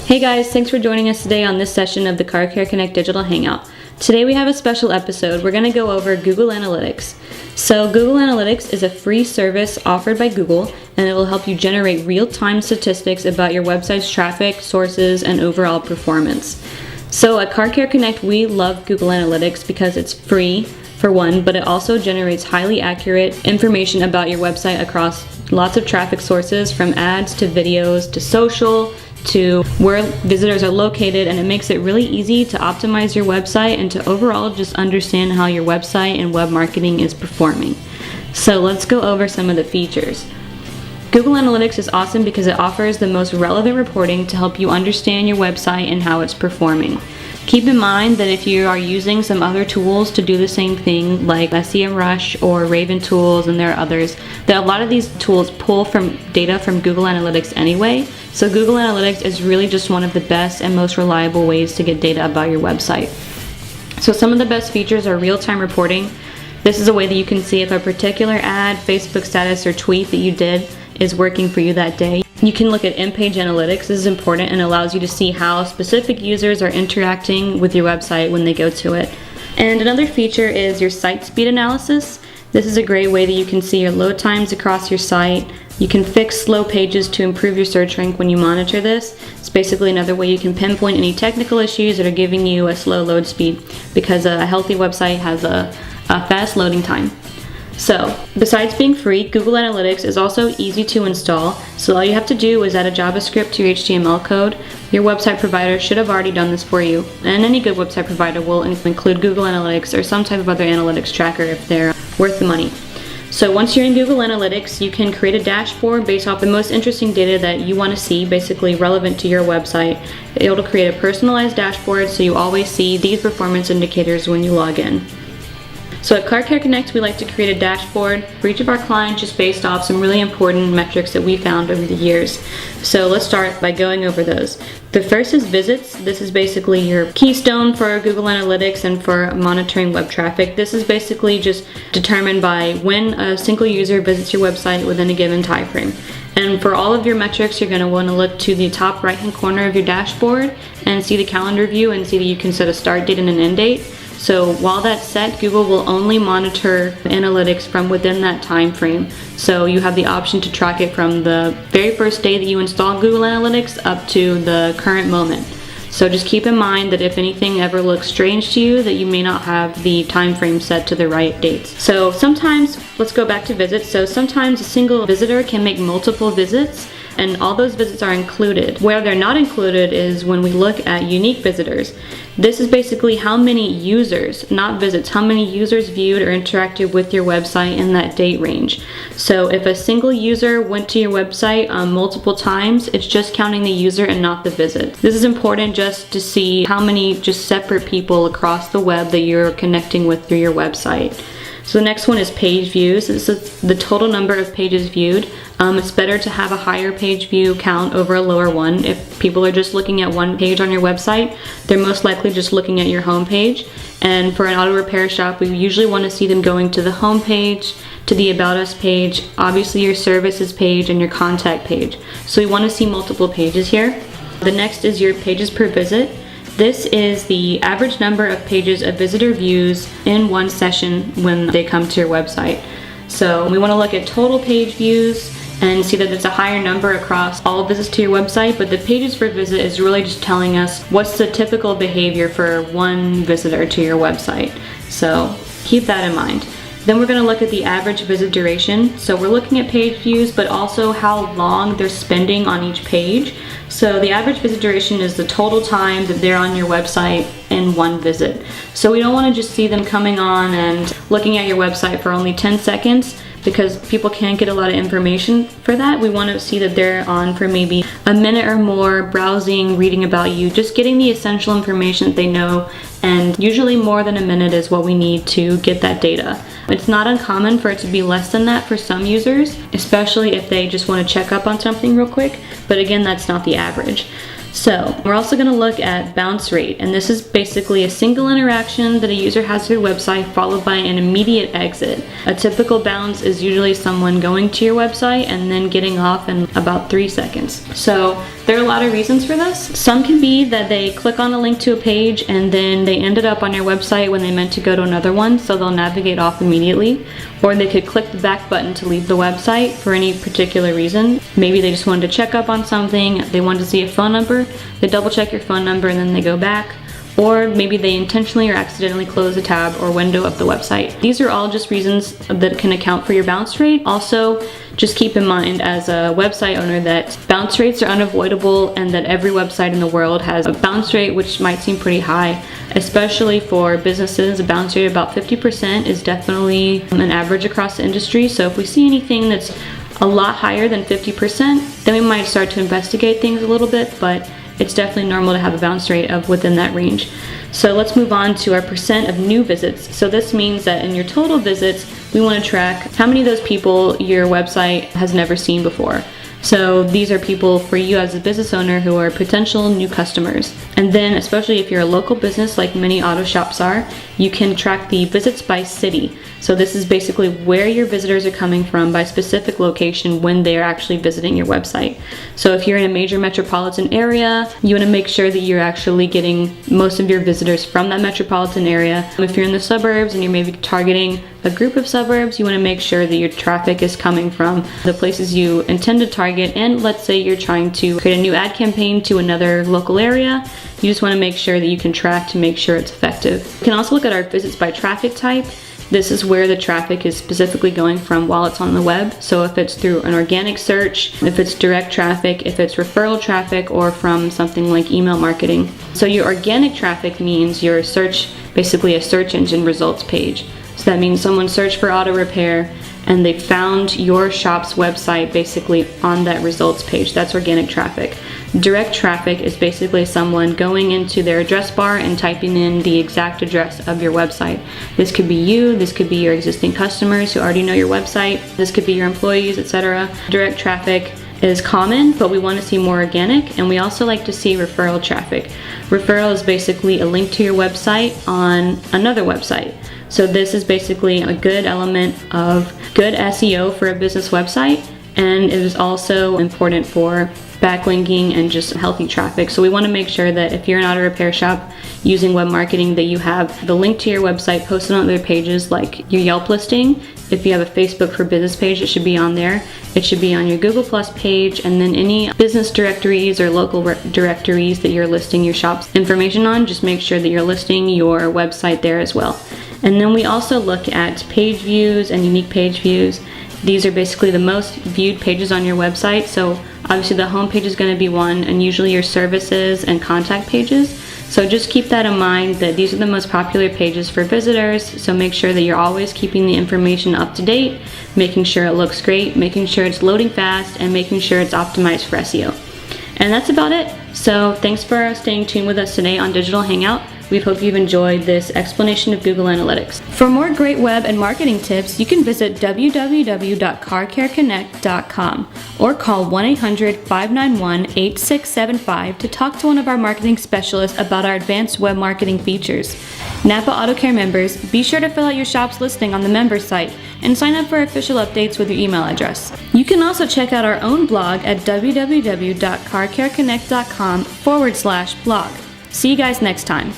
Hey guys, thanks for joining us today on this session of the CarCareCONNECT Digital Hangout. Today we have a special episode. We're going to go over Google Analytics. So Google Analytics is a free service offered by Google, and it will help you generate real-time statistics about your website's traffic, sources, and overall performance. So at CarCareCONNECT, we love Google Analytics because it's free, for one, but it also generates highly accurate information about your website across lots of traffic sources, from ads to videos to social, to where visitors are located, and it makes it really easy to optimize your website and to overall just understand how your website and web marketing is performing. So let's go over some of the features. Google Analytics is awesome because it offers the most relevant reporting to help you understand your website and how it's performing. Keep in mind that if you are using some other tools to do the same thing, like SEMrush or Raven Tools, and there are others, that a lot of these tools pull from data from Google Analytics anyway. So Google Analytics is really just one of the best and most reliable ways to get data about your website. So some of the best features are real-time reporting. This is a way that you can see if a particular ad, Facebook status, or tweet that you did is working for you that day. You can look at in-page analytics. This is important and allows you to see how specific users are interacting with your website when they go to it. And another feature is your site speed analysis. This is a great way that you can see your load times across your site. You can fix slow pages to improve your search rank when you monitor this. It's basically another way you can pinpoint any technical issues that are giving you a slow load speed, because a healthy website has a fast loading time. So, besides being free, Google Analytics is also easy to install. So all you have to do is add a JavaScript to your HTML code. Your website provider should have already done this for you. And any good website provider will include Google Analytics or some type of other analytics tracker if they're worth the money. So once you're in Google Analytics, you can create a dashboard based off the most interesting data that you want to see, basically relevant to your website. It'll create a personalized dashboard so you always see these performance indicators when you log in. So at CarCareCONNECT, we like to create a dashboard for each of our clients just based off some really important metrics that we found over the years. So let's start by going over those. The first is visits. This is basically your keystone for Google Analytics and for monitoring web traffic. This is basically just determined by when a single user visits your website within a given time frame. And for all of your metrics, you're going to want to look to the top right hand corner of your dashboard and see the calendar view and see that you can set a start date and an end date. So while that's set, Google will only monitor analytics from within that time frame. So you have the option to track it from the very first day that you install Google Analytics up to the current moment. So just keep in mind that if anything ever looks strange to you, that you may not have the time frame set to the right dates. So sometimes, let's go back to visits. So sometimes a single visitor can make multiple visits, and all those visits are included. Where they're not included is when we look at unique visitors. This is basically how many users, not visits, how many users viewed or interacted with your website in that date range. So if a single user went to your website multiple times, it's just counting the user and not the visit. This is important just to see how many just separate people across the web that you're connecting with through your website. So the next one is page views. This is the total number of pages viewed. It's better to have a higher page view count over a lower one. If people are just looking at one page on your website, they're most likely just looking at your home page. And for an auto repair shop, we usually want to see them going to the home page, to the About Us page, obviously your services page, and your contact page. So we want to see multiple pages here. The next is your pages per visit. This is the average number of pages a visitor views in one session when they come to your website. So we want to look at total page views and see that it's a higher number across all visits to your website, but the pages per visit is really just telling us what's the typical behavior for one visitor to your website. So keep that in mind. Then we're going to look at the average visit duration. So we're looking at page views, but also how long they're spending on each page. So the average visit duration is the total time that they're on your website in one visit. So we don't want to just see them coming on and looking at your website for only 10 seconds, because people can't get a lot of information for that. We want to see that they're on for maybe a minute or more, browsing, reading about you, just getting the essential information that they know, and usually more than a minute is what we need to get that data. It's not uncommon for it to be less than that for some users, especially if they just want to check up on something real quick, but again, that's not the average. So we're also going to look at bounce rate, and this is basically a single interaction that a user has to your website followed by an immediate exit. A typical bounce is usually someone going to your website and then getting off in about 3 seconds. So there are a lot of reasons for this. Some can be that they click on a link to a page and then they ended up on your website when they meant to go to another one, so they'll navigate off immediately. Or they could click the back button to leave the website for any particular reason. Maybe they just wanted to check up on something, they wanted to see a phone number, they double check your phone number and then they go back. Or maybe they intentionally or accidentally close a tab or window of the website. These are all just reasons that can account for your bounce rate. Also, just keep in mind as a website owner that bounce rates are unavoidable and that every website in the world has a bounce rate which might seem pretty high, especially for businesses. A bounce rate of about 50% is definitely an average across the industry. So if we see anything that's a lot higher than 50%, then we might start to investigate things a little bit, but it's definitely normal to have a bounce rate of within that range. So let's move on to our percent of new visits. So this means that in your total visits, we want to track how many of those people your website has never seen before. So these are people for you as a business owner who are potential new customers. And then especially if you're a local business like many auto shops are, you can track the visits by city. So this is basically where your visitors are coming from by specific location when they are actually visiting your website. So if you're in a major metropolitan area, you want to make sure that you're actually getting most of your visitors from that metropolitan area. If you're in the suburbs and you're maybe targeting a group of suburbs, you want to make sure that your traffic is coming from the places you intend to target. And let's say you're trying to create a new ad campaign to another local area, you just want to make sure that you can track to make sure it's effective. You can also look at our visits by traffic type. This is where the traffic is specifically going from while it's on the web. So if it's through an organic search, if it's direct traffic, if it's referral traffic, or from something like email marketing. So your organic traffic means your search, basically a search engine results page. So that means someone searched for auto repair and they found your shop's website basically on that results page. That's organic traffic. Direct traffic is basically someone going into their address bar and typing in the exact address of your website. This could be you, this could be your existing customers who already know your website, this could be your employees, etc. Direct traffic is common, but we want to see more organic, and we also like to see referral traffic. Referral is basically a link to your website on another website. So this is basically a good element of good SEO for a business website, and it is also important for backlinking and just healthy traffic. So we want to make sure that if you're an auto repair shop using web marketing, that you have the link to your website posted on other pages like your Yelp listing. If you have a Facebook for Business page, it should be on there. It should be on your Google Plus page, and then any business directories or local directories that you're listing your shop's information on, just make sure that you're listing your website there as well. And then we also look at page views and unique page views. These are basically the most viewed pages on your website. So obviously the home page is going to be one, and usually your services and contact pages. So just keep that in mind, that these are the most popular pages for visitors. So make sure that you're always keeping the information up to date, making sure it looks great, making sure it's loading fast, and making sure it's optimized for SEO. And that's about it. So thanks for staying tuned with us today on Digital Hangout. We hope you've enjoyed this explanation of Google Analytics. For more great web and marketing tips, you can visit www.CarCareConnect.com or call 1-800-591-8675 to talk to one of our marketing specialists about our advanced web marketing features. Napa Auto Care members, be sure to fill out your shop's listing on the members site and sign up for official updates with your email address. You can also check out our own blog at www.CarCareConnect.com/blog. See you guys next time.